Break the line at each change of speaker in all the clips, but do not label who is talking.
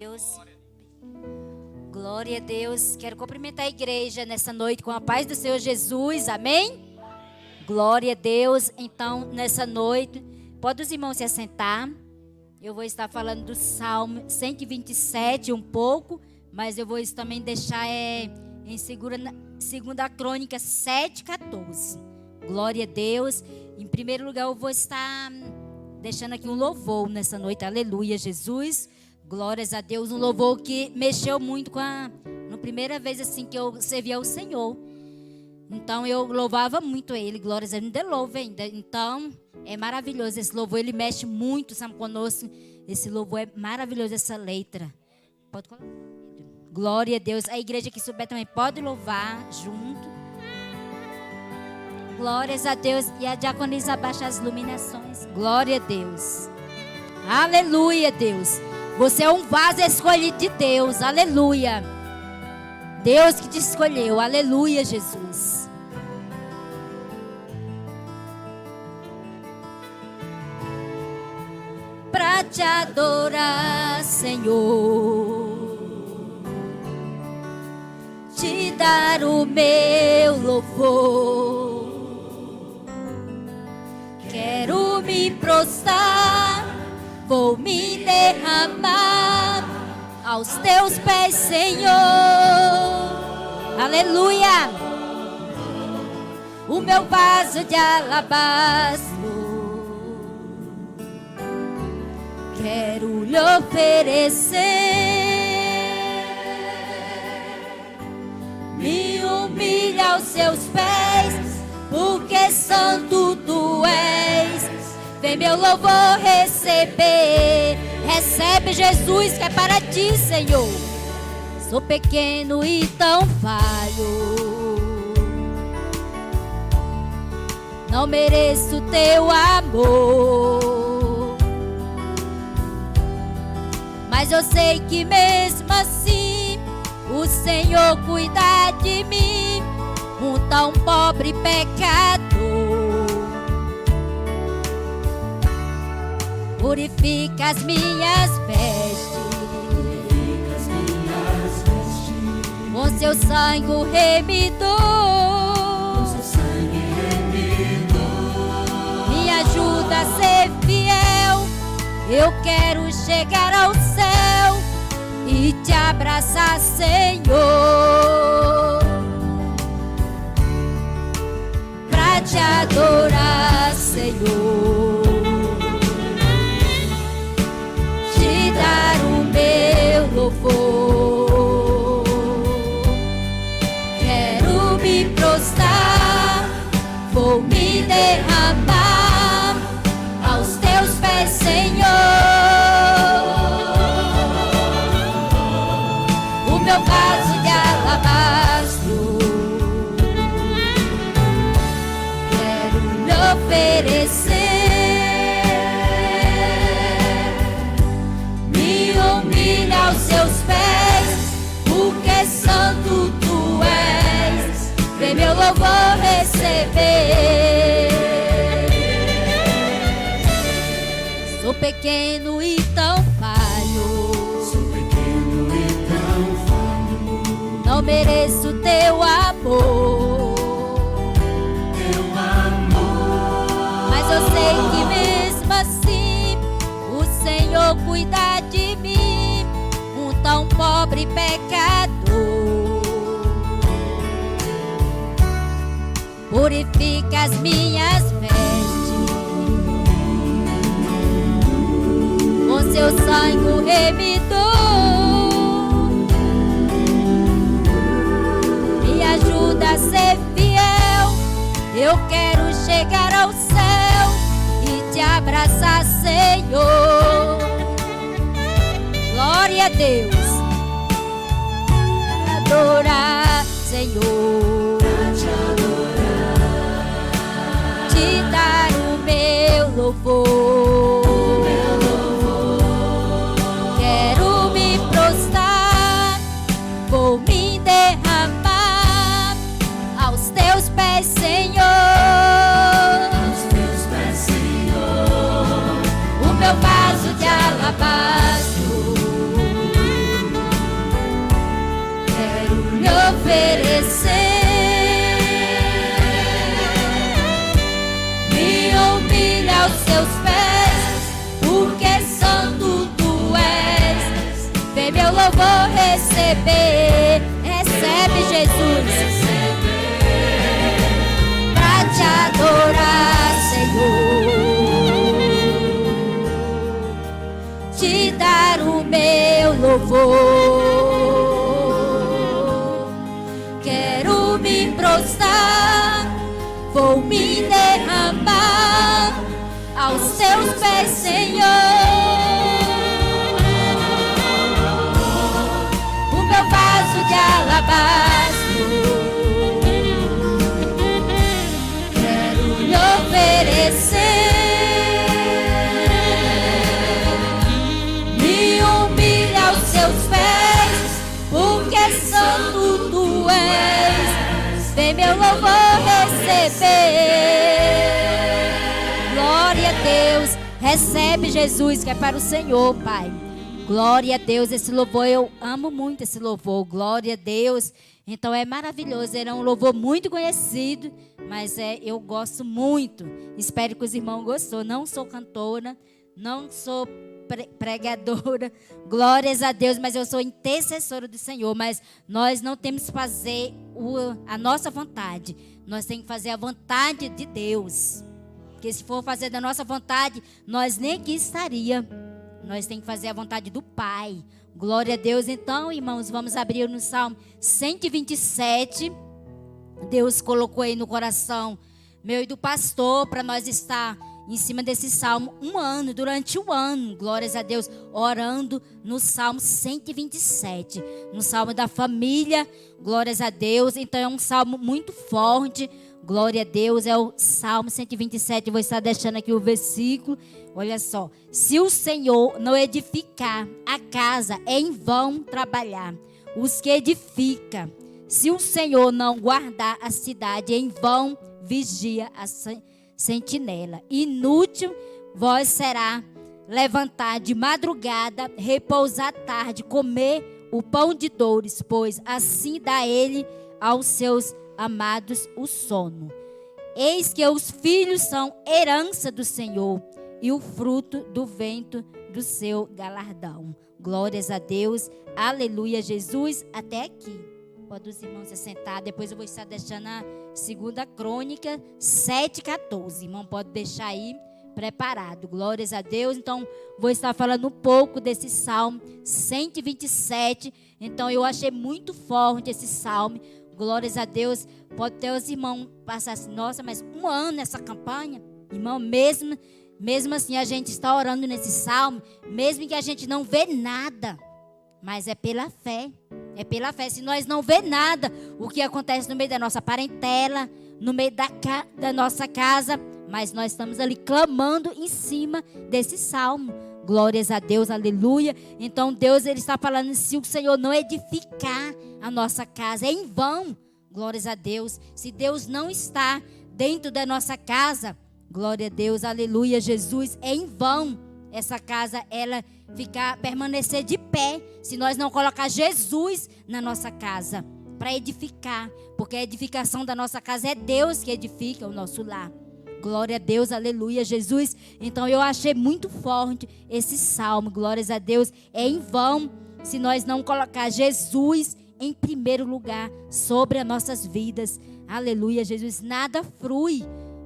Deus. Glória a Deus. Quero cumprimentar a igreja nessa noite com a paz do Senhor Jesus. Amém? Glória a Deus. Então, nessa noite, pode os irmãos se assentar. Eu vou estar falando do Salmo 127 um pouco, mas eu vou também deixar em segunda Crônica 7:14. Glória a Deus. Em primeiro lugar, eu vou estar deixando aqui um louvor nessa noite. Aleluia, Jesus. Glórias a Deus. Um louvor que mexeu muito com a primeira vez assim que eu servi ao Senhor. Então eu louvava muito Ele. Glórias a Deus. Ainda louvo ainda. Então é maravilhoso esse louvor. Ele mexe muito, sabe, conosco. Esse louvor é maravilhoso, essa letra. Pode colocar. Glória a Deus. A igreja que souber também pode louvar junto. Glórias a Deus. E a diaconisa abaixa as iluminações. Glória a Deus. Aleluia, Deus. Você é um vaso escolhido de Deus. Aleluia. Deus que te escolheu. Aleluia, Jesus. Pra te adorar, Senhor, te dar o meu louvor. Quero me prostrar, vou me derramar aos teus pés, Senhor. Aleluia. O meu vaso de alabastro quero lhe oferecer. Me humilha aos seus pés, porque santo tu és. Vem meu louvor receber. Recebe, Jesus, que é para ti, Senhor. Sou pequeno e tão falho, não mereço teu amor, mas eu sei que mesmo assim o Senhor cuida de mim, um tão pobre pecador. Purifica as minhas vestes, com seu sangue remidor. Me ajuda a ser fiel. Eu quero chegar ao céu e te abraçar, Senhor, pra te adorar, Senhor, dar o meu louvor. Quero me prostrar, vou me derramar aos teus pés, Senhor. O meu vaso de alabastro quero lhe oferecer. Aos seus pés, porque santo tu és. Vem meu louvor receber. Sou pequeno e tão falho, não mereço teu amor, mas eu sei que mesmo assim o Senhor cuida de mim, tão pobre pecador. Purifica as minhas vestes, com seu sangue remidor. Me ajuda a ser fiel. Eu quero chegar ao céu e te abraçar, Senhor. Glória a Deus. Adorar, Senhor, te adorar, te dar o meu louvor. Quero me prostrar, vou me derramar aos teus pés, Senhor. O meu vaso de alabastro receber. Recebe, Jesus, pra te adorar, Senhor, te dar o meu louvor. Quero me prostrar, vou me derramar aos teus pés, Senhor. O meu vaso de alabastro, quero lhe oferecer. Me humilha aos teus pés, porque santo tu és. Vem meu louvor receber. Glória a Deus. Recebe, Jesus, que é para o Senhor, Pai. Glória a Deus. Esse louvor, eu amo muito esse louvor. Glória a Deus. Então é maravilhoso. Ele é um louvor muito conhecido, mas eu gosto muito. Espero que os irmãos gostou. Não sou cantora, não sou pregadora. Glórias a Deus, mas eu sou intercessora do Senhor. Mas nós não temos que fazer a nossa vontade. Nós temos que fazer a vontade de Deus. Porque se for fazer da nossa vontade, nós nem aqui estaria. Nós temos que fazer a vontade do Pai. Glória a Deus. Então, irmãos, vamos abrir no Salmo 127. Deus colocou aí no coração meu e do pastor para nós estar em cima desse salmo durante um ano, glórias a Deus, orando no Salmo 127, no Salmo da família, glórias a Deus. Então é um salmo muito forte, glória a Deus, é o Salmo 127, vou estar deixando aqui o versículo, olha só: se o Senhor não edificar a casa, é em vão trabalhar os que edificam. Se o Senhor não guardar a cidade, é em vão vigia a sentinela. Inútil vós será levantar de madrugada, repousar à tarde, comer o pão de dores, pois assim dá ele aos seus amados o sono. Eis que os filhos são herança do Senhor e o fruto do vento do seu galardão. Glórias a Deus, aleluia, Jesus. Até aqui. Pode os irmãos se sentar. Depois eu vou estar deixando a 2 Crônica 7:14. Irmão, pode deixar aí preparado. Glórias a Deus. Então, vou estar falando um pouco desse Salmo 127. Então, eu achei muito forte esse Salmo. Glórias a Deus. Pode ter os irmãos passar assim: nossa, mas um ano nessa campanha. Irmão, mesmo assim a gente está orando nesse Salmo, mesmo que a gente não vê nada. Mas é pela fé. É pela fé. Se nós não vê nada, o que acontece no meio da nossa parentela, no meio da nossa casa, mas nós estamos ali clamando em cima desse salmo. Glórias a Deus, aleluia. Então Deus, ele está falando: se o Senhor não edificar a nossa casa, é em vão. Glórias a Deus. Se Deus não está dentro da nossa casa, glória a Deus, aleluia, Jesus, é em vão essa casa, ela permanecer de pé, se nós não colocar Jesus na nossa casa, para edificar, porque a edificação da nossa casa é Deus que edifica o nosso lar. Glória a Deus, aleluia, Jesus. Então eu achei muito forte esse salmo, glórias a Deus. É em vão se nós não colocar Jesus em primeiro lugar sobre as nossas vidas. Aleluia, Jesus. Nada flui,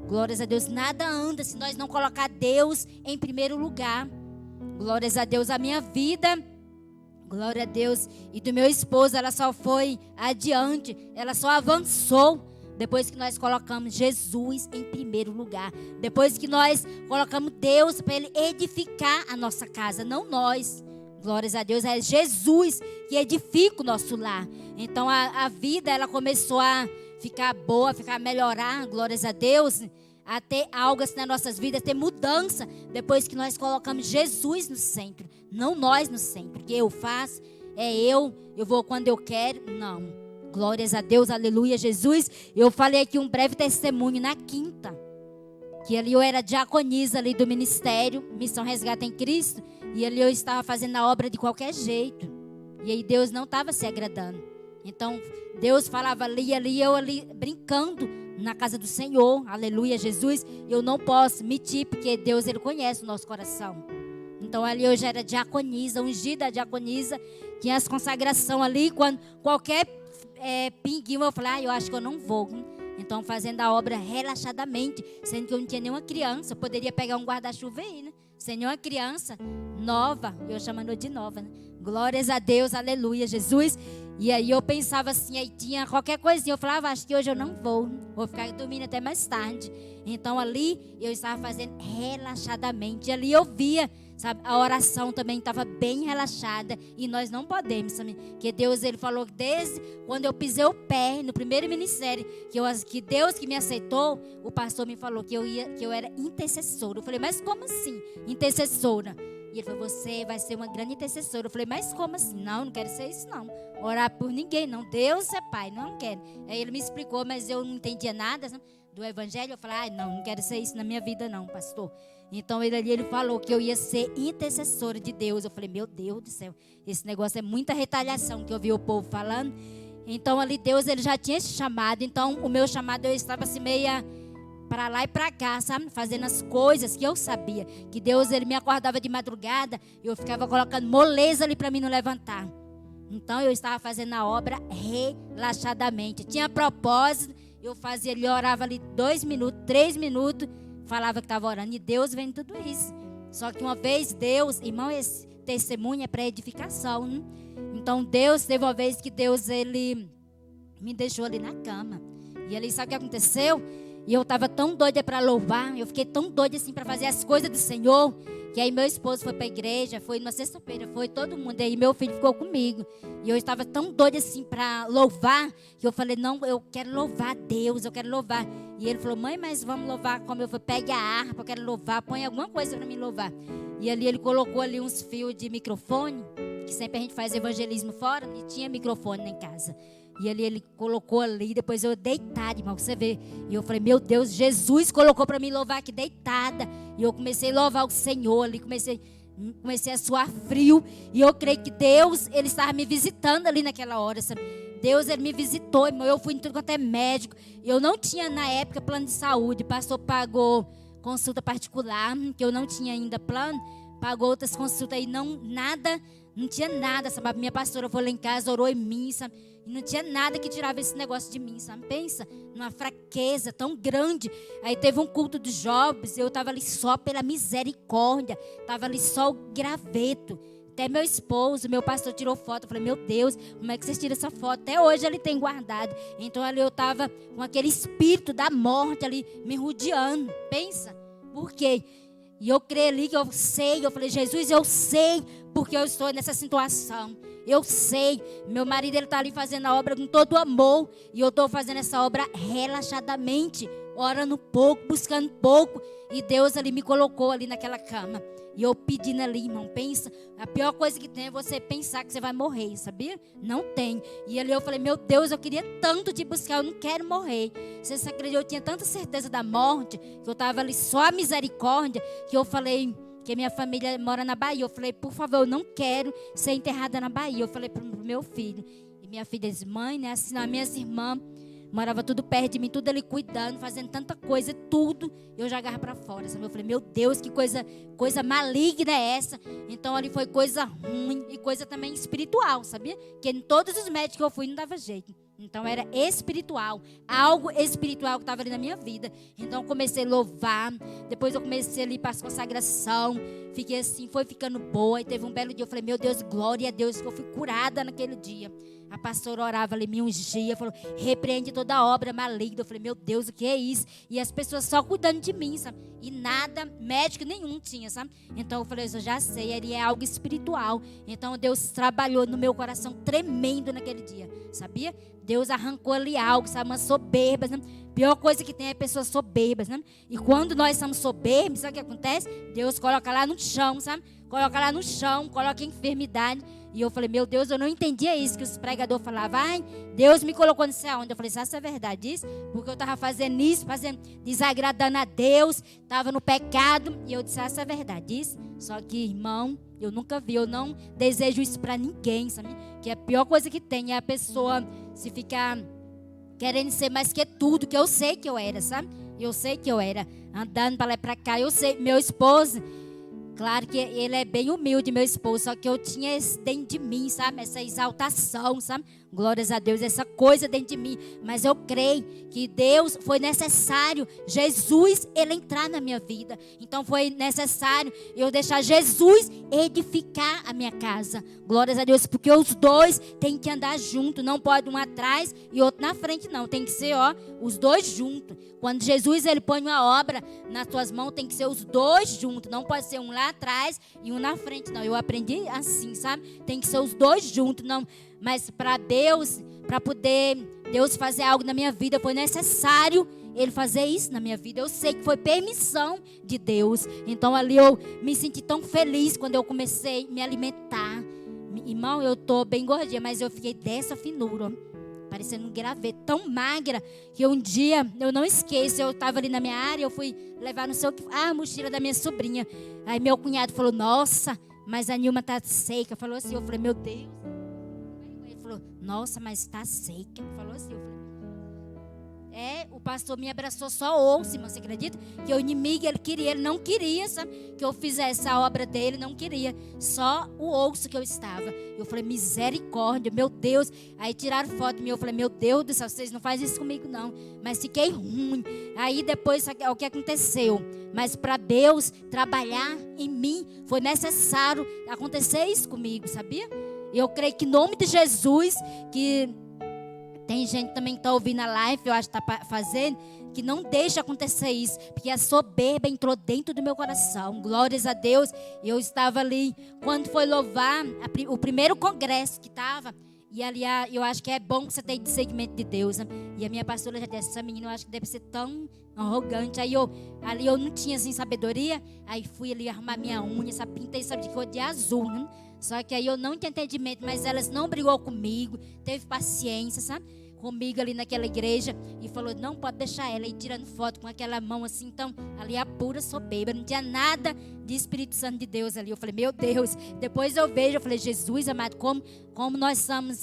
glórias a Deus, nada anda se nós não colocar Deus em primeiro lugar. Glórias a Deus. A minha vida, glória a Deus, e do meu esposo, ela só foi adiante, ela só avançou depois que nós colocamos Jesus em primeiro lugar. Depois que nós colocamos Deus para Ele edificar a nossa casa, não nós. Glórias a Deus, é Jesus que edifica o nosso lar. Então a vida, ela começou a ficar boa, a melhorar, glórias a Deus, a ter algo assim nas nossas vidas, ter mudança, depois que nós colocamos Jesus no centro, não nós no centro, que eu faço, eu vou quando eu quero, não. Glórias a Deus, aleluia, Jesus. Eu falei aqui um breve testemunho na quinta, que ali eu era diaconisa ali do ministério, Missão Resgate em Cristo, e ali eu estava fazendo a obra de qualquer jeito, e aí Deus não estava se agradando. Então Deus falava ali, eu ali brincando na casa do Senhor, aleluia, Jesus. Eu não posso mentir, porque Deus, Ele conhece o nosso coração. Então ali eu já era diaconisa, ungida diaconisa. Tinha as consagrações ali. Quando qualquer pinguinho eu falei, eu acho que eu não vou. Então fazendo a obra relaxadamente. Sendo que eu não tinha nenhuma criança. Eu poderia pegar um guarda-chuva aí, né? Sem nenhuma criança nova. Eu chamando de nova, né? Glórias a Deus, aleluia, Jesus. E aí eu pensava assim, aí tinha qualquer coisinha, eu falava, acho que hoje eu não vou ficar dormindo até mais tarde. Então ali eu estava fazendo relaxadamente, e ali eu via, sabe, a oração também estava bem relaxada, e nós não podemos, sabe, que Deus, Ele falou que desde quando eu pisei o pé no primeiro ministério, que Deus que me aceitou, o pastor me falou que eu era intercessora. Eu falei, mas como assim, intercessora? E ele falou, você vai ser uma grande intercessora. Eu falei, mas como assim? Não quero ser isso não. Orar por ninguém não. Deus é pai, não quero. Aí ele me explicou, mas eu não entendia nada do evangelho. Eu falei, não quero ser isso na minha vida não, pastor. Então ele falou que eu ia ser intercessora de Deus. Eu falei, meu Deus do céu, esse negócio é muita retaliação que eu vi o povo falando. Então ali Deus, ele já tinha esse chamado. Então o meu chamado, eu estava assim meia para lá e para cá, sabe? Fazendo as coisas que eu sabia. Que Deus, Ele me acordava de madrugada e eu ficava colocando moleza ali para mim não levantar. Então eu estava fazendo a obra relaxadamente. Tinha propósito, eu fazia ali, orava ali 2 minutos, 3 minutos, falava que estava orando. E Deus vem tudo isso. Só que uma vez Deus, irmão, esse testemunho é para edificação, né? Então Deus, teve uma vez que Deus, Ele me deixou ali na cama. E ali, sabe o que aconteceu? E eu estava tão doida para louvar, eu fiquei tão doida assim para fazer as coisas do Senhor, que aí meu esposo foi para a igreja, foi numa sexta-feira, foi todo mundo, aí meu filho ficou comigo. E eu estava tão doida assim para louvar, que eu falei, não, eu quero louvar a Deus, eu quero louvar. E ele falou, mãe, mas vamos louvar como? Eu falei, pegue a harpa, eu quero louvar, põe alguma coisa para mim louvar. E ali ele colocou ali uns fios de microfone, que sempre a gente faz evangelismo fora, e tinha microfone lá em casa. E ali ele colocou ali, depois eu deitada, irmão, você vê. E eu falei, meu Deus, Jesus colocou para mim louvar aqui deitada. E eu comecei a louvar o Senhor ali, comecei a suar frio. E eu creio que Deus, Ele estava me visitando ali naquela hora, sabe? Deus, Ele me visitou, irmão. Eu fui em tudo quanto é médico. Eu não tinha na época plano de saúde. O pastor pagou consulta particular, que eu não tinha ainda plano. Pagou outras consultas aí, não tinha nada, sabe? A minha pastora foi lá em casa, orou em mim, sabe? E não tinha nada que tirava esse negócio de mim, sabe? Pensa numa fraqueza tão grande. Aí teve um culto de jovens, eu estava ali só pela misericórdia. Estava ali só o graveto. Até meu esposo, meu pastor tirou foto. Eu falei, meu Deus, como é que vocês tiram essa foto? Até hoje ele tem guardado. Então ali eu estava com aquele espírito da morte ali me rodeando. Pensa, por quê? E eu creio ali que eu falei, Jesus, eu sei porque eu estou nessa situação. Eu sei, meu marido, ele está ali fazendo a obra com todo amor. E eu estou fazendo essa obra relaxadamente, orando pouco, buscando pouco. E Deus ali me colocou ali naquela cama. E eu pedindo ali, irmão, pensa, a pior coisa que tem é você pensar que você vai morrer, sabia? Não tem. E ali eu falei, meu Deus, eu queria tanto te buscar, eu não quero morrer. Você se acredita, eu tinha tanta certeza da morte, que eu estava ali só a misericórdia, que eu falei, que minha família mora na Bahia. Eu falei, por favor, eu não quero ser enterrada na Bahia. Eu falei para o meu filho. E minha filha disse, mãe, né? Assim, as minhas irmãs moravam tudo perto de mim, tudo ali cuidando, fazendo tanta coisa, tudo. Eu já agarro para fora, sabe? Eu falei, meu Deus, que coisa maligna é essa? Então ali foi coisa ruim e coisa também espiritual, sabia? Que em todos os médicos que eu fui não dava jeito. Então era espiritual, algo espiritual que estava ali na minha vida. Então eu comecei a louvar, depois eu comecei ali para a consagração, fiquei assim, foi ficando boa. E teve um belo dia, eu falei, meu Deus, glória a Deus, que eu fui curada naquele dia. A pastora orava ali, me ungia, falou, repreende toda obra maligna. Eu falei, meu Deus, o que é isso? E as pessoas só cuidando de mim, sabe? E nada, médico nenhum tinha, sabe? Então eu falei, eu já sei, ele é algo espiritual. Então Deus trabalhou no meu coração tremendo naquele dia, sabia? Deus arrancou ali algo, sabe? Uma soberba, né? Pior coisa que tem é pessoas soberbas, né? E quando nós somos soberbos, sabe o que acontece? Deus coloca lá no chão, sabe? Coloca lá no chão, coloca enfermidade. E eu falei, meu Deus, eu não entendia isso que os pregadores falavam. Ai, Deus me colocou não sei aonde. Eu falei, essa é verdade isso? Porque eu estava fazendo isso, desagradando a Deus, estava no pecado. E eu disse, essa é verdade isso? Só que, irmão, eu nunca vi, eu não desejo isso para ninguém, sabe? Que a pior coisa que tem é a pessoa se ficar querendo ser mais que tudo, que eu sei que eu era, sabe? Eu sei que eu era, andando para lá e para cá. Eu sei, meu esposo, Claro que ele é bem humilde, meu esposo, só que eu tinha esse dentro de mim, sabe? Essa exaltação, sabe? Glórias a Deus, essa coisa dentro de mim. Mas eu creio que Deus, foi necessário Jesus, ele entrar na minha vida. Então foi necessário eu deixar Jesus edificar a minha casa. Glórias a Deus, porque os dois têm que andar juntos. Não pode um atrás e outro na frente, não. Tem que ser, os dois juntos. Quando Jesus, ele põe uma obra nas tuas mãos, tem que ser os dois juntos. Não pode ser um lá atrás e um na frente, não. Eu aprendi assim, sabe? Tem que ser os dois juntos, não. Mas para Deus, para poder Deus fazer algo na minha vida, foi necessário Ele fazer isso na minha vida. Eu sei que foi permissão de Deus. Então ali eu me senti tão feliz quando eu comecei a me alimentar. Irmão, eu tô bem gordinha, mas eu fiquei dessa finura, parecendo um graveto, tão magra, que um dia, eu não esqueço, eu estava ali na minha área, eu fui levar a mochila da minha sobrinha. Aí meu cunhado falou, nossa, mas a Nilma tá seca. Falou assim, eu falei, meu Deus. Ele falou, nossa, mas está seca. Falou assim, eu falei, o pastor me abraçou só ouço, irmão, você acredita? Que o inimigo, ele não queria, sabe? Que eu fizesse a obra dele, não queria. Só o ouço que eu estava. Eu falei, misericórdia, meu Deus. Aí tiraram foto de mim, eu falei, meu Deus do céu, vocês não fazem isso comigo não. Mas fiquei ruim. Aí depois, o que aconteceu? Mas para Deus trabalhar em mim, foi necessário acontecer isso comigo, sabia? Eu creio que em nome de Jesus, que... Tem gente também que está ouvindo a live, eu acho que está fazendo, que não deixa acontecer isso, porque a soberba entrou dentro do meu coração. Glórias a Deus. Eu estava ali, quando foi louvar, o primeiro congresso que estava, e ali eu acho que é bom que você tenha discernimento de Deus, né? E a minha pastora já disse, essa menina eu acho que deve ser tão arrogante. Aí ali eu não tinha assim sabedoria, aí fui ali arrumar minha unha, pintei, de cor de azul, né? Só que aí eu não tinha entendimento, mas elas não brigou comigo, teve paciência, sabe? Comigo ali naquela igreja, e falou, não pode deixar ela, e tirando foto com aquela mão assim. Então ali a pura soberba, não tinha nada de Espírito Santo de Deus ali. Eu falei, meu Deus. Depois eu vejo, eu falei, Jesus amado, como nós somos,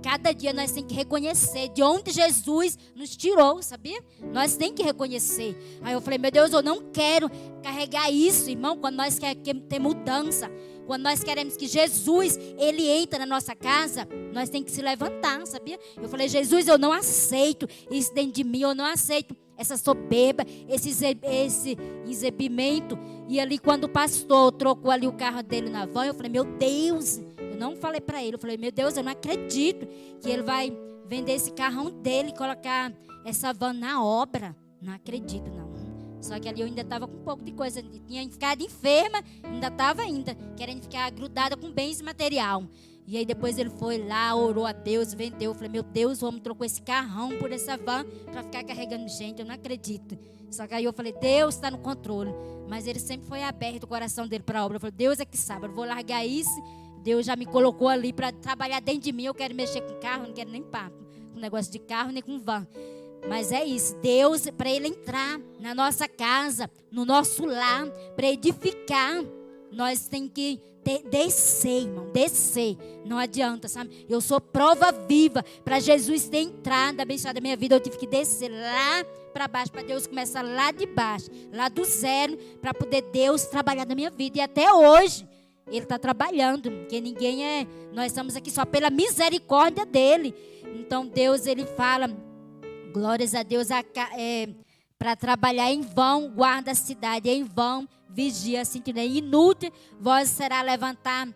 cada dia nós temos que reconhecer de onde Jesus nos tirou, sabia? Nós temos que reconhecer. Aí eu falei, meu Deus, eu não quero carregar isso, irmão, quando nós queremos ter mudança. Quando nós queremos que Jesus, ele entra na nossa casa, nós temos que se levantar, sabia? Eu falei, Jesus, eu não aceito isso dentro de mim, eu não aceito essa soberba, esse exibimento. E ali quando o pastor trocou ali o carro dele na van, eu falei, meu Deus, eu não falei para ele, eu falei, meu Deus, eu não acredito que ele vai vender esse carrão dele e colocar essa van na obra. Não acredito, não. Só que ali eu ainda estava com um pouco de coisa. Tinha ficado enferma, ainda querendo ficar grudada com bens material. E aí depois ele foi lá, orou a Deus, vendeu. Eu falei, meu Deus, o homem trocou esse carrão por essa van para ficar carregando gente. Eu não acredito. Só que aí eu falei, Deus está no controle. Mas ele sempre foi aberto o coração dele para a obra. Eu falei, Deus é que sabe, eu vou largar isso. Deus já me colocou ali para trabalhar dentro de mim. Eu quero mexer com carro, não quero nem papo com negócio de carro, nem com van. Mas é isso, Deus, para Ele entrar na nossa casa, no nosso lar, para edificar, nós temos que descer, irmão, descer. Não adianta, sabe? Eu sou prova viva para Jesus ter entrado, abençoado a minha vida. Eu tive que descer lá para baixo, para Deus começar lá de baixo, lá do zero, para poder Deus trabalhar na minha vida. E até hoje, Ele está trabalhando, porque nós estamos aqui só pela misericórdia dEle. Então Deus, Ele fala... Glórias a Deus, para trabalhar em vão, guarda a cidade, em vão, vigia a sentinela. Inútil, vós será levantar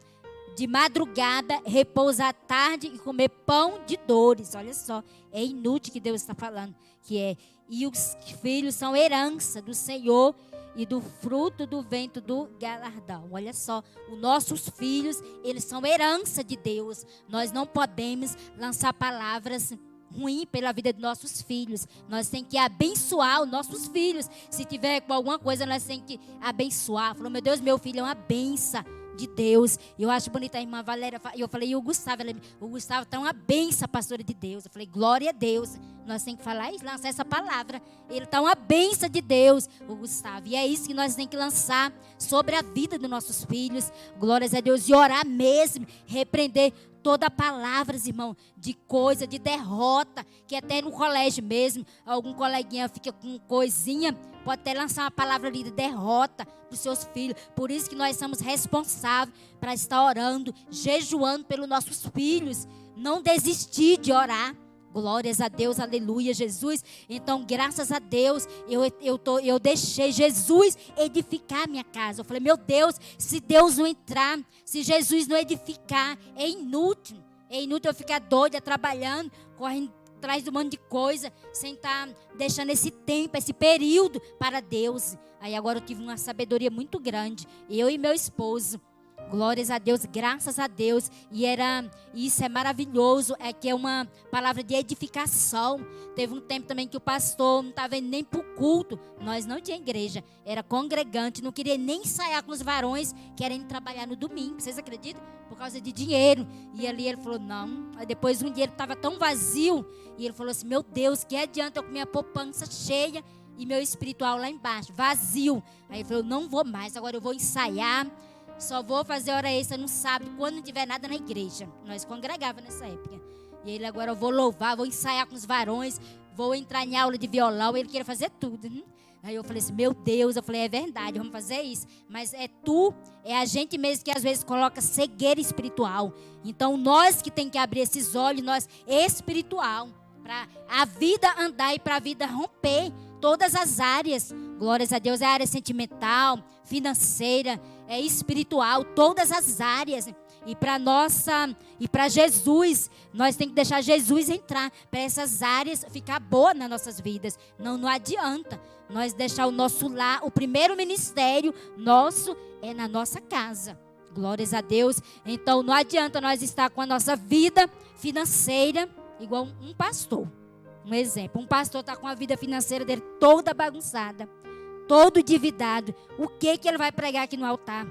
de madrugada, repousar à tarde e comer pão de dores. Olha só, é inútil que Deus está falando, e os filhos são herança do Senhor e do fruto do vento do galardão. Olha só, os nossos filhos, eles são herança de Deus. Nós não podemos lançar palavras ruim pela vida de nossos filhos. Nós temos que abençoar os nossos filhos. Se tiver com alguma coisa, nós temos que abençoar. Falou, meu Deus, meu filho é uma benção de Deus. Eu acho bonita a irmã Valéria. E eu falei, e o Gustavo está uma benção, pastora de Deus. Eu falei, glória a Deus. Nós temos que falar e lançar essa palavra. Ele está uma benção de Deus, o Gustavo. E é isso que nós temos que lançar sobre a vida dos nossos filhos. Glórias a Deus. E orar mesmo, repreender toda palavra, irmão, de coisa, de derrota, que até no colégio mesmo, algum coleguinha fica com coisinha, pode até lançar uma palavra ali de derrota para os seus filhos. Por isso que nós somos responsáveis para estar orando, jejuando pelos nossos filhos. Não desistir de orar. Glórias a Deus, aleluia, Jesus. Então, graças a Deus, eu deixei Jesus edificar a minha casa. Eu falei, meu Deus, se Deus não entrar, se Jesus não edificar, é inútil. É inútil eu ficar doida, trabalhando, correndo atrás de um monte de coisa, sem estar deixando esse tempo, esse período para Deus. Aí agora eu tive uma sabedoria muito grande, eu e meu esposo. Glórias a Deus, graças a Deus. E isso é maravilhoso, é que é uma palavra de edificação. Teve um tempo também que o pastor não estava indo nem para o culto. Nós não tinha igreja, era congregante, não queria nem ensaiar com os varões querendo trabalhar no domingo. Vocês acreditam? Por causa de dinheiro. E ali ele falou, não. Aí depois um dia ele estava tão vazio, e ele falou assim, meu Deus, que adianta eu com minha poupança cheia e meu espiritual lá embaixo, vazio. Aí ele falou, não vou mais, agora eu vou ensaiar. Só vou fazer hora extra no sábado, quando não tiver nada na igreja. Nós congregávamos nessa época. E ele, agora eu vou louvar, vou ensaiar com os varões, vou entrar em aula de violão. Ele queria fazer tudo. Aí eu falei assim, meu Deus, eu falei, é verdade, vamos fazer isso. Mas é a gente mesmo que às vezes coloca cegueira espiritual. Então nós que tem que abrir esses olhos, nós espiritual, para a vida andar e para a vida romper todas as áreas. Glórias a Deus, é a área sentimental, financeira, é espiritual, todas as áreas. E para Jesus, nós temos que deixar Jesus entrar para essas áreas ficar boa nas nossas vidas. Não adianta nós deixar o nosso lar, o primeiro ministério nosso é na nossa casa. Glórias a Deus. Então não adianta nós estar com a nossa vida financeira igual um pastor. Um exemplo, um pastor está com a vida financeira dele toda bagunçada, todo endividado. O que ele vai pregar aqui no altar?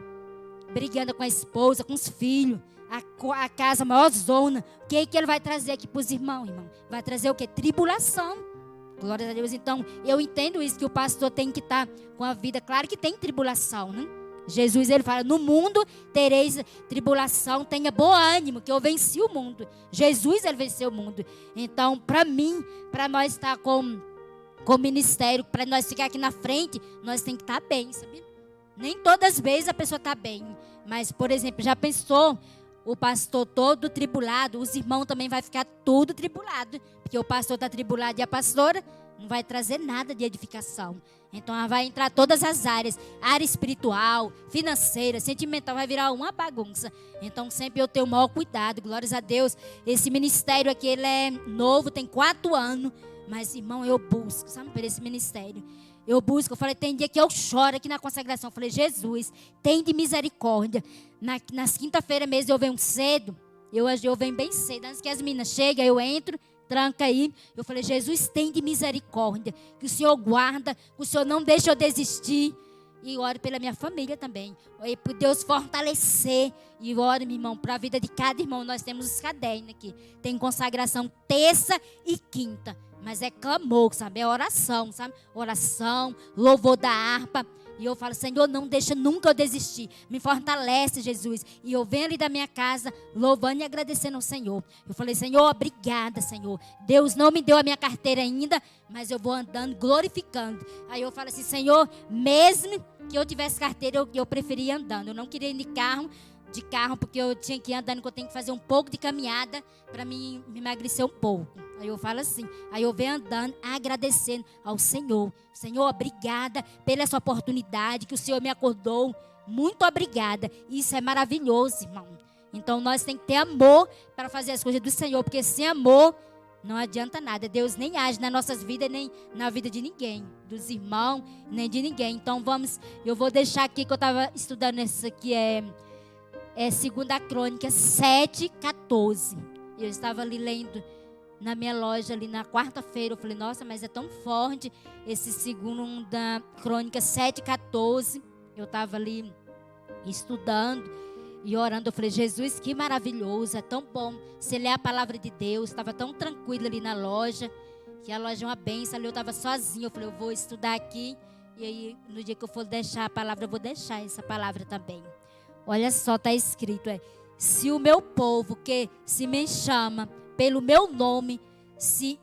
Brigando com a esposa, com os filhos, a casa maior zona. O que ele vai trazer aqui para os irmãos, irmão? Vai trazer o quê? Tribulação. Glória a Deus. Então, eu entendo isso, que o pastor tem que estar com a vida. Claro que tem tribulação, né? Jesus, ele fala, no mundo tereis tribulação, tenha bom ânimo, que eu venci o mundo. Jesus, ele venceu o mundo. Então, para mim, para nós estar com ministério, para nós ficar aqui na frente, nós temos que estar bem, sabe? Nem todas as vezes a pessoa está bem. Mas, por exemplo, já pensou o pastor todo tribulado, os irmãos também vai ficar tudo tribulado, porque o pastor está tribulado e a pastora não vai trazer nada de edificação. Então ela vai entrar todas as áreas, área espiritual, financeira, sentimental, vai virar uma bagunça. Então sempre eu tenho o maior cuidado, glórias a Deus. Esse ministério aqui, ele é novo, tem 4 anos, mas irmão, eu busco, sabe, por esse ministério. Eu busco, eu falei, tem dia que eu choro aqui na consagração. Eu falei, Jesus, tem de misericórdia. Nas quinta-feira mesmo eu venho cedo, eu venho bem cedo, antes que as meninas cheguem, eu entro, tranca aí. Eu falei, Jesus, tem de misericórdia, que o Senhor guarda, que o Senhor não deixa eu desistir. E oro pela minha família também. Oro por Deus fortalecer. E oro, meu irmão, para a vida de cada irmão. Nós temos os cadernos aqui. Tem consagração terça e quinta. Mas é clamor, sabe? É oração, sabe? Oração, louvor da harpa. E eu falo, Senhor, não deixa nunca eu desistir. Me fortalece, Jesus. E eu venho ali da minha casa, louvando e agradecendo ao Senhor. Eu falei, Senhor, obrigada, Senhor. Deus não me deu a minha carteira ainda, mas eu vou andando, glorificando. Aí eu falo assim, Senhor, mesmo que eu tivesse carteira, eu preferia andando. Eu não queria ir de carro, porque eu tinha que ir andando, que eu tenho que fazer um pouco de caminhada para me emagrecer um pouco. Aí eu falo assim, aí eu venho andando, agradecendo ao Senhor. Senhor, obrigada pela essa oportunidade que o Senhor me acordou. Muito obrigada. Isso é maravilhoso, irmão. Então nós temos que ter amor para fazer as coisas do Senhor, porque sem amor não adianta nada. Deus nem age nas nossas vidas, nem na vida de ninguém, dos irmãos, nem de ninguém. Então eu vou deixar aqui que eu estava estudando isso aqui, é 2 Crônicas 7:14. Eu estava ali lendo na minha loja ali na quarta-feira. Eu falei, nossa, mas é tão forte esse 2 Crônicas 7:14. Eu estava ali estudando e orando. Eu falei, Jesus, que maravilhoso, é tão bom você ler a palavra de Deus. Estava tão tranquila ali na loja, que a loja é uma bênção. Ali eu estava sozinha. Eu falei, eu vou estudar aqui. E aí, no dia que eu for deixar a palavra, eu vou deixar essa palavra também. Olha só, está escrito, se o meu povo que se me chama pelo meu nome, se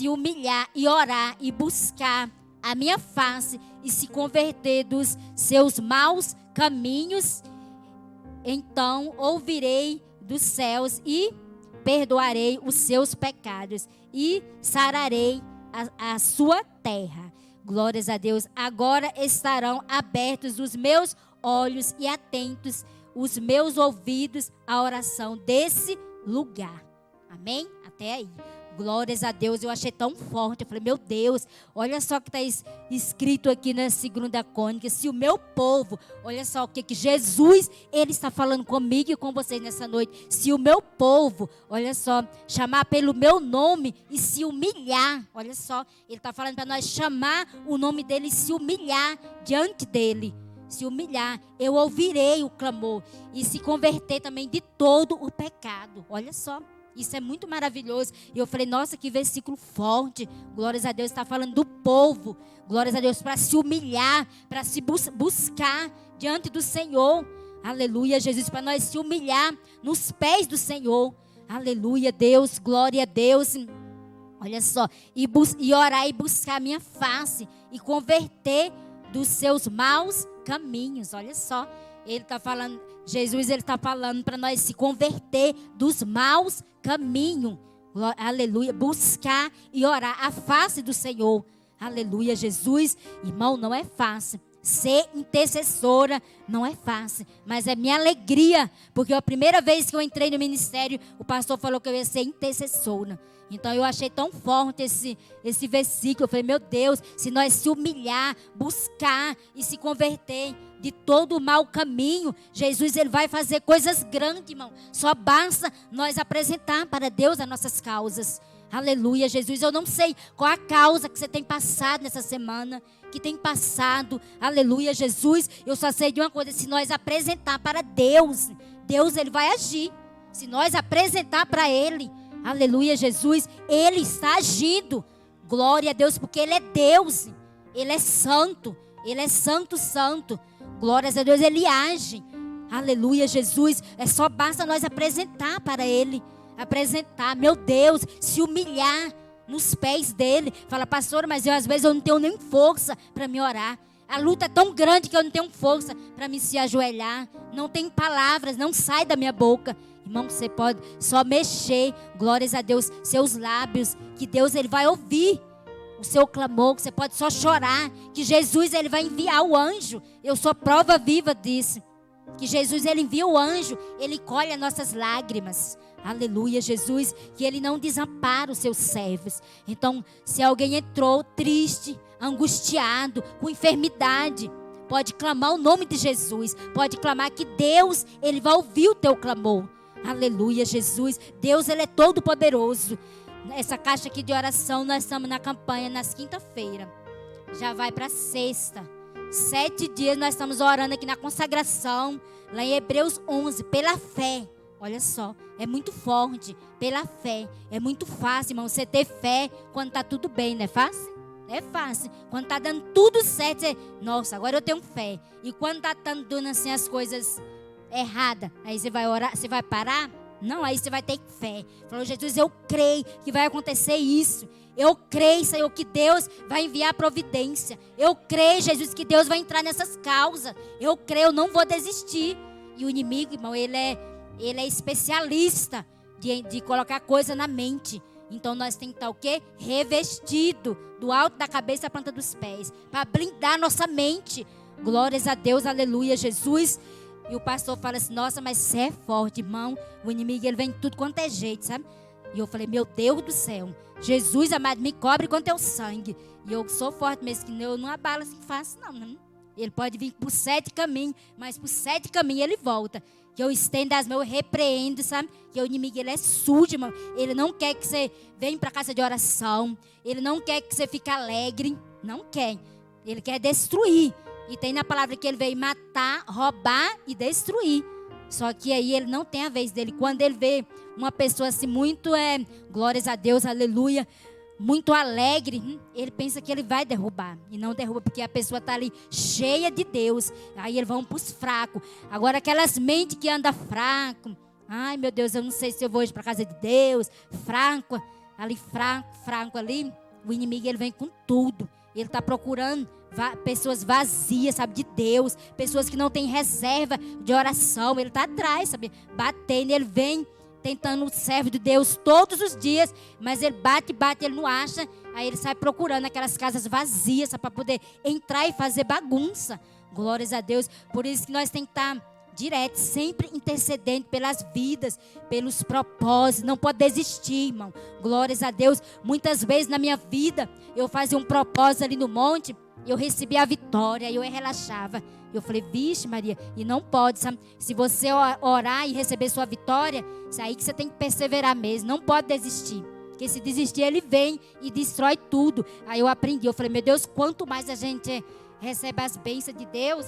humilhar e orar e buscar a minha face e se converter dos seus maus caminhos, então ouvirei dos céus e perdoarei os seus pecados e sararei a sua terra. Glórias a Deus. Agora estarão abertos os meus olhos e atentos os meus ouvidos à oração desse lugar. Amém? Até aí. Glórias a Deus. Eu achei tão forte. Eu falei, meu Deus, olha só o que está escrito aqui na 2 Crônicas. Se o meu povo, olha só o que Jesus, ele está falando comigo e com vocês nessa noite. Se o meu povo, olha só, chamar pelo meu nome e se humilhar. Olha só, ele está falando para nós chamar o nome dele e se humilhar diante dele. Se humilhar, eu ouvirei o clamor e se converter também de todo o pecado. Olha só. Isso é muito maravilhoso. E eu falei, nossa, que versículo forte. Glórias a Deus, está falando do povo. Glórias a Deus, para se humilhar, para se buscar diante do Senhor. Aleluia, Jesus, para nós se humilhar nos pés do Senhor. Aleluia, Deus, glória a Deus. Olha só, e orar e buscar a minha face e converter dos seus maus caminhos. Olha só, ele está falando, Jesus, ele está falando para nós se converter dos maus caminhos. Aleluia, buscar e orar a face do Senhor. Aleluia, Jesus. Irmão, não é fácil. Ser intercessora não é fácil, mas é minha alegria, porque a primeira vez que eu entrei no ministério, o pastor falou que eu ia ser intercessora. Então eu achei tão forte esse versículo. Eu falei, meu Deus, se nós se humilhar, buscar e se converter de todo o mau caminho, Jesus, ele vai fazer coisas grandes, irmão. Só basta nós apresentar para Deus as nossas causas. Aleluia, Jesus. Eu não sei qual a causa que você tem passado nessa semana, que tem passado. Aleluia, Jesus. Eu só sei de uma coisa, se nós apresentar para Deus, Deus, ele vai agir. Se nós apresentar para ele, aleluia, Jesus, ele está agindo. Glória a Deus, porque ele é Deus. Ele é santo. Ele é santo, santo. Glórias a Deus, ele age. Aleluia, Jesus. É só basta nós apresentar para ele. Apresentar, meu Deus, se humilhar nos pés dele. Fala, pastor, mas às vezes eu não tenho nem força para me orar. A luta é tão grande que eu não tenho força para me se ajoelhar. Não tem palavras, não sai da minha boca. Irmão, você pode só mexer, glórias a Deus, seus lábios, que Deus, ele vai ouvir o seu clamor, que você pode só chorar, que Jesus, ele vai enviar o anjo. Eu sou prova viva disso, que Jesus, ele envia o anjo, ele colhe as nossas lágrimas. Aleluia, Jesus, que ele não desampara os seus servos. Então, se alguém entrou triste, angustiado, com enfermidade, pode clamar o nome de Jesus, pode clamar que Deus, ele vai ouvir o teu clamor. Aleluia, Jesus. Deus, ele é todo poderoso. Essa caixa aqui de oração, nós estamos na campanha nas quinta-feira. Já vai para sexta. 7 dias nós estamos orando aqui na consagração, lá em Hebreus 11, pela fé. Olha só, é muito forte, pela fé. É muito fácil, irmão, você ter fé quando está tudo bem, não é fácil? É fácil. Quando está dando tudo certo, você, nossa, agora eu tenho fé. E quando está dando assim as coisas erradas, aí você vai orar, você vai parar? Não, aí você vai ter fé. Falou, Jesus, eu creio que vai acontecer isso. Eu creio, Senhor, que Deus vai enviar providência. Eu creio, Jesus, que Deus vai entrar nessas causas. Eu creio, eu não vou desistir. E o inimigo, irmão, ele é especialista de colocar coisa na mente. Então nós temos que estar o quê? Revestido do alto da cabeça à planta dos pés, para blindar nossa mente. Glórias a Deus, aleluia, Jesus. E o pastor fala assim, nossa, mas você é forte, irmão. O inimigo, ele vem de tudo quanto é jeito, sabe? E eu falei, meu Deus do céu, Jesus amado, me cobre com teu sangue. E eu sou forte mesmo, que eu não abalo assim fácil, não. Ele pode vir por 7 caminhos, mas por 7 caminhos ele volta. Que eu estendo as mãos, eu repreendo, sabe? Que o inimigo, ele é sujo, irmão. Ele não quer que você venha para casa de oração. Ele não quer que você fique alegre. Não quer. Ele quer destruir. E tem na palavra que ele veio matar, roubar e destruir. Só que aí ele não tem a vez dele. Quando ele vê uma pessoa assim muito, glórias a Deus, aleluia, muito alegre, ele pensa que ele vai derrubar. E não derruba, porque a pessoa está ali cheia de Deus. Aí eles vão para os fracos. Agora aquelas mentes que andam fraco. Ai, meu Deus, eu não sei se eu vou hoje para a casa de Deus. Fraco ali. O inimigo, ele vem com tudo. Ele está procurando pessoas vazias, sabe, de Deus. Pessoas que não têm reserva de oração. Ele está atrás, sabe, batendo. Ele vem tentando o servo de Deus todos os dias. Mas ele bate, ele não acha. Aí ele sai procurando aquelas casas vazias para poder entrar e fazer bagunça. Glórias a Deus. Por isso que nós temos que estar direto, sempre intercedendo pelas vidas, pelos propósitos. Não pode desistir, irmão. Glórias a Deus. Muitas vezes na minha vida, eu fazia um propósito ali no monte, eu recebia a vitória, eu relaxava. Eu falei, vixe Maria, e não pode, sabe? Se você orar e receber sua vitória, isso aí que você tem que perseverar mesmo. Não pode desistir. Porque se desistir, ele vem e destrói tudo. Aí eu aprendi, eu falei, meu Deus, quanto mais a gente recebe as bênçãos de Deus,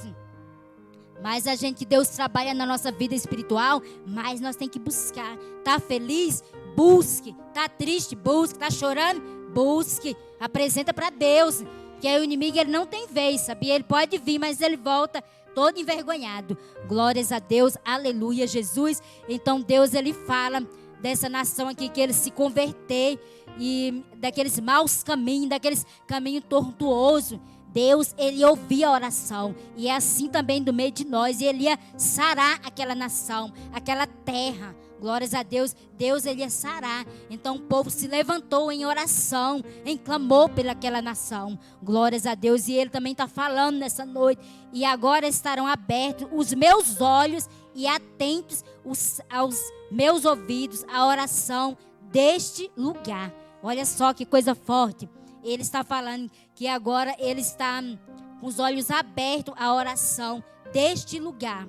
mais Deus trabalha na nossa vida espiritual, mais nós temos que buscar. Tá feliz? Busque. Tá triste? Busque. Tá chorando? Busque. Apresenta para Deus. Que aí o inimigo, ele não tem vez, sabia? Ele pode vir, mas ele volta todo envergonhado. Glórias a Deus. Aleluia, Jesus. Então Deus, ele fala dessa nação aqui, que eles se converter e daqueles maus caminhos, daqueles caminhos tortuosos. Deus, ele ouvia a oração. E é assim também do meio de nós. E ele ia sarar aquela nação, aquela terra. Glórias a Deus. Deus, ele ia sarar. Então o povo se levantou em oração, em clamor pelaquela nação. Glórias a Deus. E ele também está falando nessa noite. E agora estarão abertos os meus olhos e atentos aos meus ouvidos, à oração deste lugar. Olha só que coisa forte. Ele está falando que agora ele está com os olhos abertos à oração deste lugar.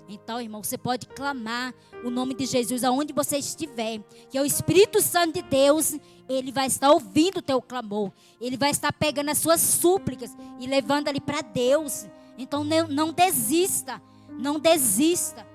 Então, irmão, você pode clamar o nome de Jesus aonde você estiver. Que é o Espírito Santo de Deus, ele vai estar ouvindo o teu clamor. Ele vai estar pegando as suas súplicas e levando ali para Deus. Então, não desista. Não desista.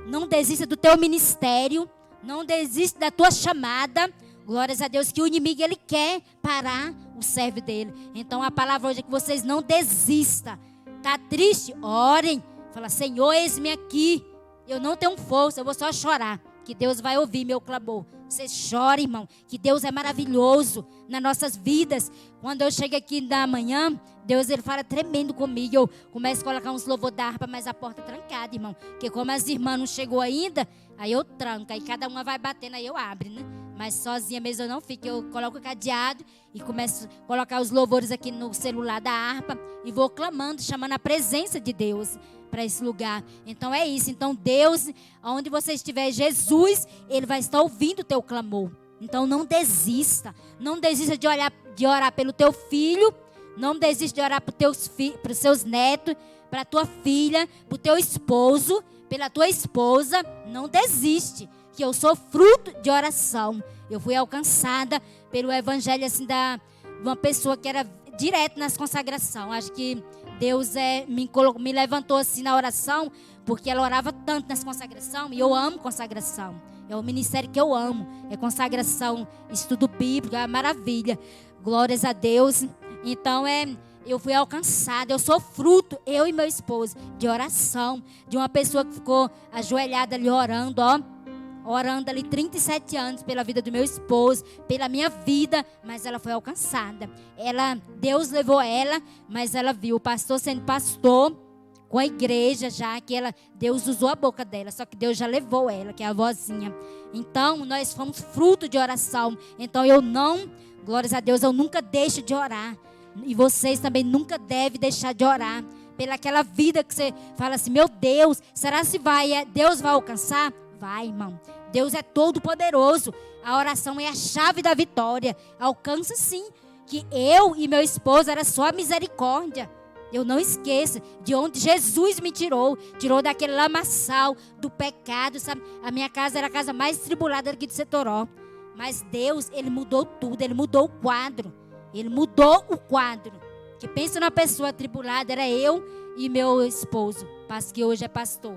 Não desista do teu ministério. Não desista da tua chamada. Glórias a Deus, que o inimigo, ele quer parar o servo dele. Então a palavra hoje é que vocês não desistam. Está triste? Orem. Fala, Senhor, eis-me aqui. Eu não tenho força, eu vou só chorar. Que Deus vai ouvir meu clamor. Você chora, irmão, que Deus é maravilhoso nas nossas vidas. Quando eu chego aqui da manhã, Deus, ele fala tremendo comigo. Eu começo a colocar uns louvor da harpa, mas a porta é trancada, irmão. Porque como as irmãs não chegou ainda, aí eu tranco. Aí cada uma vai batendo, aí eu abro, né? Mas sozinha mesmo eu não fico. Eu coloco o cadeado e começo a colocar os louvores aqui no celular da harpa. E vou clamando, chamando a presença de Deus para esse lugar. Então é isso. Então Deus, onde você estiver, Jesus, ele vai estar ouvindo o teu clamor. Então não desista. Não desista de orar pelo teu filho. Não desista de orar para os seus netos, para a tua filha, para o teu esposo, pela tua esposa. Não desiste. Que eu sou fruto de oração. Eu fui alcançada pelo evangelho assim de uma pessoa que era direto nas consagrações. Acho que Deus me levantou assim na oração, porque ela orava tanto nas consagrações, e eu amo consagração. É o ministério que eu amo. É consagração, estudo bíblico, é uma maravilha. Glórias a Deus. Então eu fui alcançada, eu sou fruto, eu e meu esposo, de oração, de uma pessoa que ficou ajoelhada ali orando, orando ali 37 anos pela vida do meu esposo, pela minha vida, mas ela foi alcançada. Deus levou ela, mas ela viu o pastor sendo pastor com a igreja já, que Deus usou a boca dela, só que Deus já levou ela, que é a vozinha. Então, nós fomos fruto de oração. Então, glórias a Deus, eu nunca deixo de orar. E vocês também nunca devem deixar de orar pelaquela vida que você fala assim, meu Deus, será que Deus vai alcançar? Vai, irmão. Deus é todo poderoso. A oração é a chave da vitória. Alcança sim. Que eu e meu esposo era só a misericórdia. Eu não esqueço de onde Jesus me tirou. Tirou daquele lamaçal do pecado, sabe? A minha casa era a casa mais tribulada aqui de Setoró. Mas Deus, ele mudou tudo. Ele mudou o quadro. Ele mudou o quadro. Que pensa numa pessoa tribulada, era eu e meu esposo, que hoje é pastor.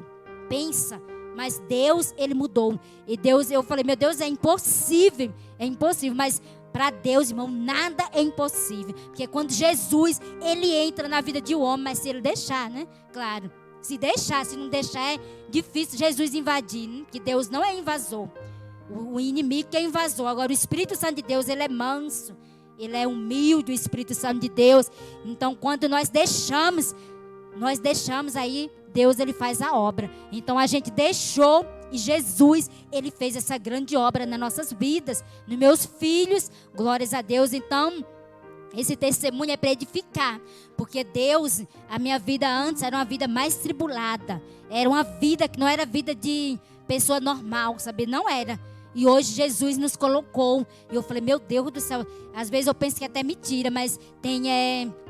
Pensa. Mas Deus, ele mudou. E Deus, eu falei, meu Deus, é impossível. É impossível. Mas para Deus, irmão, nada é impossível. Porque quando Jesus, ele entra na vida de um homem, mas se ele deixar, né? Claro. Se deixar, se não deixar, é difícil Jesus invadir. Né? Que Deus não é invasor. O inimigo que é invasor. Agora, o Espírito Santo de Deus, ele é manso. Ele é humilde, o Espírito Santo de Deus. Então, quando nós deixamos aí, Deus, ele faz a obra. Então, a gente deixou e Jesus, ele fez essa grande obra nas nossas vidas, nos meus filhos. Glórias a Deus. Então, esse testemunho é para edificar. Porque Deus, a minha vida antes era uma vida mais tribulada. Era uma vida que não era vida de pessoa normal, sabe? Não era. E hoje Jesus nos colocou. E eu falei, meu Deus do céu. Às vezes eu penso que é até mentira, mas tem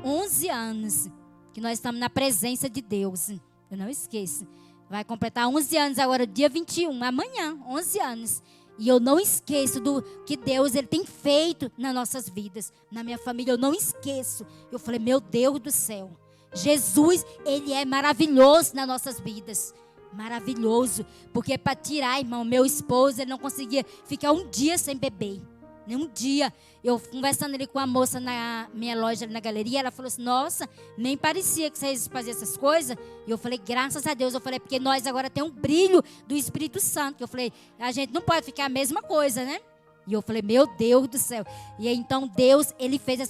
11 anos que nós estamos na presença de Deus. Eu não esqueço. Vai completar 11 anos agora, dia 21, amanhã, 11 anos. E eu não esqueço do que Deus, ele tem feito nas nossas vidas. Na minha família, eu não esqueço. Eu falei, meu Deus do céu. Jesus, ele é maravilhoso nas nossas vidas. Maravilhoso. Porque para tirar, irmão, meu esposo, ele não conseguia ficar um dia sem beber. Nem um dia. Eu conversando ali com a moça na minha loja, ali na galeria, ela falou assim, nossa, nem parecia que vocês faziam essas coisas. E eu falei, graças a Deus. Eu falei, porque nós agora temos um brilho do Espírito Santo. Eu falei, a gente não pode ficar a mesma coisa, né? E eu falei, meu Deus do céu. E aí, então Deus, ele fez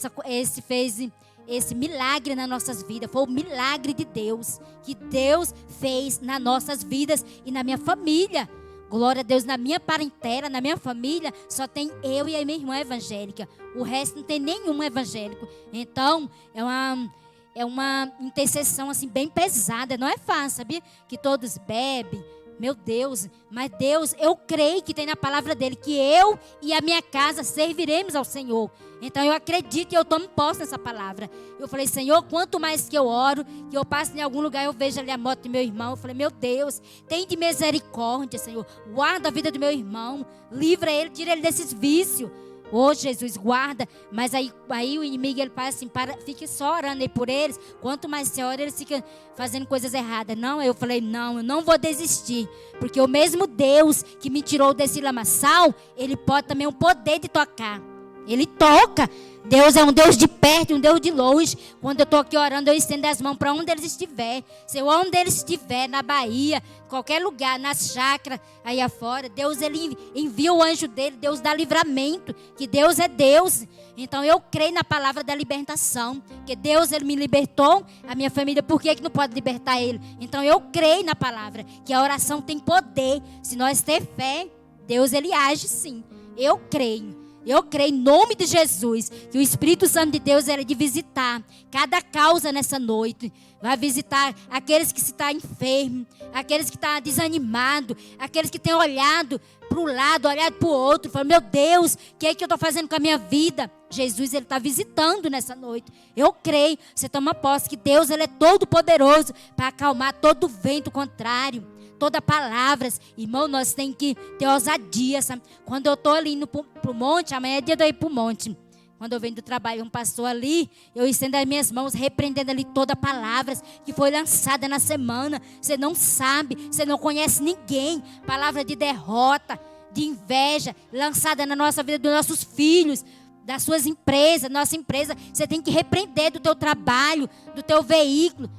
esse milagre nas nossas vidas. Foi o milagre de Deus, que Deus fez nas nossas vidas e na minha família. Glória a Deus, na minha parentela, na minha família, só tem eu e a minha irmã evangélica. O resto não tem nenhum evangélico. Então, é uma intercessão assim bem pesada. Não é fácil, sabia? Que todos bebem. Meu Deus, mas Deus, eu creio que tem na palavra dele que eu e a minha casa serviremos ao Senhor. Então eu acredito e eu tomo posse nessa palavra. Eu falei, Senhor, quanto mais que eu oro, que eu passo em algum lugar, eu vejo ali a moto do meu irmão. Eu falei, meu Deus, tem de misericórdia, Senhor. Guarda a vida do meu irmão, livra ele, tira ele desses vícios. Ô Jesus, guarda. Mas aí o inimigo, ele faz assim, fique só orando aí por eles. Quanto mais você ora, eles ficam fazendo coisas erradas. Não, eu falei, não, eu não vou desistir. Porque o mesmo Deus que me tirou desse lamaçal, ele pode também o poder de tocar. Ele toca. Deus é um Deus de perto e um Deus de longe. Quando eu estou aqui orando, eu estendo as mãos para onde eles estiverem. Senhor, onde eles estiverem, na Bahia, qualquer lugar, nas chácaras, aí afora. Deus, ele envia o anjo dele. Deus dá livramento, que Deus é Deus. Então eu creio na palavra da libertação. Que Deus, ele me libertou, a minha família, por que não pode libertar ele? Então eu creio na palavra, que a oração tem poder. Se nós ter fé, Deus, ele age sim. Eu creio. Eu creio em nome de Jesus que o Espírito Santo de Deus é de visitar cada causa nessa noite. Vai visitar aqueles que estão enfermos, aqueles que estão desanimados, aqueles que têm olhado para o lado, olhado para o outro. Falando, meu Deus, o que é que eu estou fazendo com a minha vida? Jesus, ele está visitando nessa noite. Eu creio, você toma posse que Deus, ele é todo poderoso para acalmar todo vento contrário. Toda palavras, irmão, nós temos que ter ousadia, sabe? Quando eu estou ali indo pro monte, amanhã é dia de eu ir pro monte. Quando eu venho do trabalho, um pastor ali, eu estendo as minhas mãos, repreendendo ali toda palavras que foi lançada na semana. Você não sabe, você não conhece ninguém. Palavra de derrota, de inveja, lançada na nossa vida, dos nossos filhos, das suas empresas, nossa empresa. Você tem que repreender do teu trabalho, do teu veículo.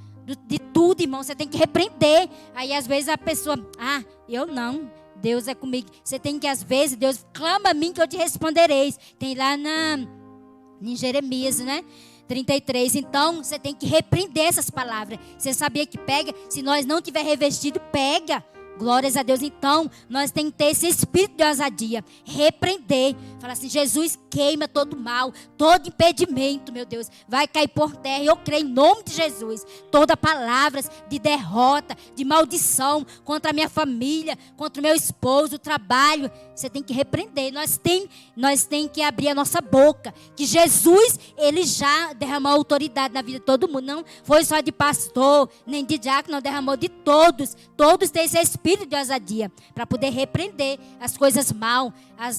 De tudo, irmão, você tem que repreender. Aí às vezes a pessoa, eu não, Deus é comigo. Você tem que, às vezes, Deus clama a mim que eu te respondereis. Tem lá em Jeremias, né? 33. Então você tem que repreender essas palavras. Você sabia que pega? Se nós não tiver revestido, pega. Glórias a Deus. Então, nós temos que ter esse espírito de ousadia. Repreender. Falar assim, Jesus, queima todo mal, todo impedimento, meu Deus. Vai cair por terra. Eu creio em nome de Jesus. Toda palavras de derrota, de maldição contra a minha família, contra o meu esposo, o trabalho. Você tem que repreender. Nós tem que abrir a nossa boca. Que Jesus, ele já derramou autoridade na vida de todo mundo. Não foi só de pastor, nem de diácono, não, derramou de todos. Todos têm esse espírito de ousadia para poder repreender as coisas mal,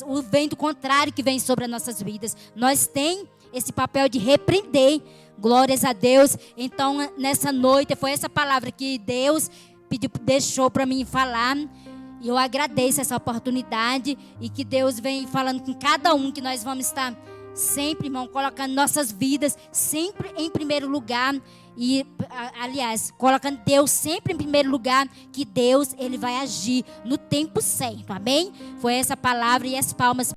o vento contrário que vem sobre as nossas vidas. Nós temos esse papel de repreender. Glórias a Deus. Então, nessa noite, foi essa palavra que Deus deixou para mim falar. E eu agradeço essa oportunidade e que Deus vem falando com cada um, que nós vamos estar sempre, irmão, colocando nossas vidas sempre em primeiro lugar. E, aliás, colocando Deus sempre em primeiro lugar, que Deus, ele vai agir no tempo certo. Amém? Foi essa palavra e as palmas.